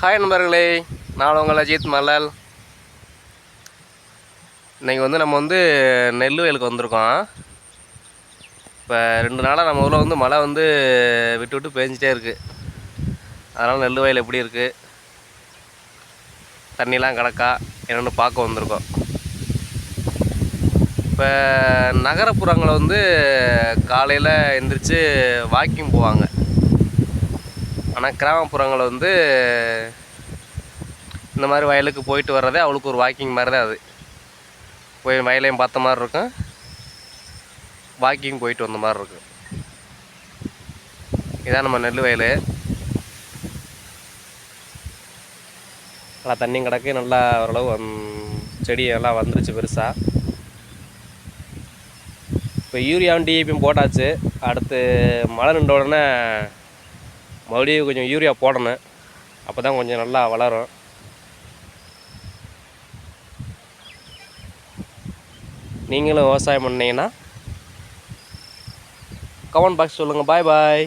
Hi நண்பர்களே, நான் உங்கள் அஜித் மலல். இன்றைக்கி நம்ம நெல் வயலுக்கு வந்திருக்கோம். இப்போ 2 நாளாக நம்ம ஊரில் மழை விட்டு விட்டு பேஞ்சிட்டே இருக்குது. அதனால் நெல் வயல் எப்படி இருக்குது, தண்ணிலாம் கிடக்கா என்னென்னு பார்க்க வந்திருக்கோம். இப்போ நகரப்புறங்களை காலையில் எழுந்திரிச்சு வாக்கிங் போவாங்க. ஆனால் கிராமப்புறங்களை இந்த மாதிரி வயலுக்கு போயிட்டு வர்றதே அவளுக்கு ஒரு வாக்கிங் மாதிரி தான். அது போய் வயலையும் பார்த்த மாதிரி இருக்கும், வாக்கிங் போயிட்டு வந்த மாதிரி இருக்கும். இதான் நம்ம நெல் வயல். நல்லா தண்ணி கிடக்கு, நல்லா ஓரளவு செடி எல்லாம் வந்துருச்சு பெருசாக. இப்போ யூரியாவும் டிஏபியும் போட்டாச்சு. அடுத்து மழை நின்ற உடனே மறுபடியும் கொஞ்சம் யூரியா போடணும். அப்போ தான் கொஞ்சம் நல்லா வளரும். நீங்களும் விவசாயம் பண்ணிங்கன்னா கமெண்ட் பாக்ஸ் சொல்லுங்கள். பாய் பாய்.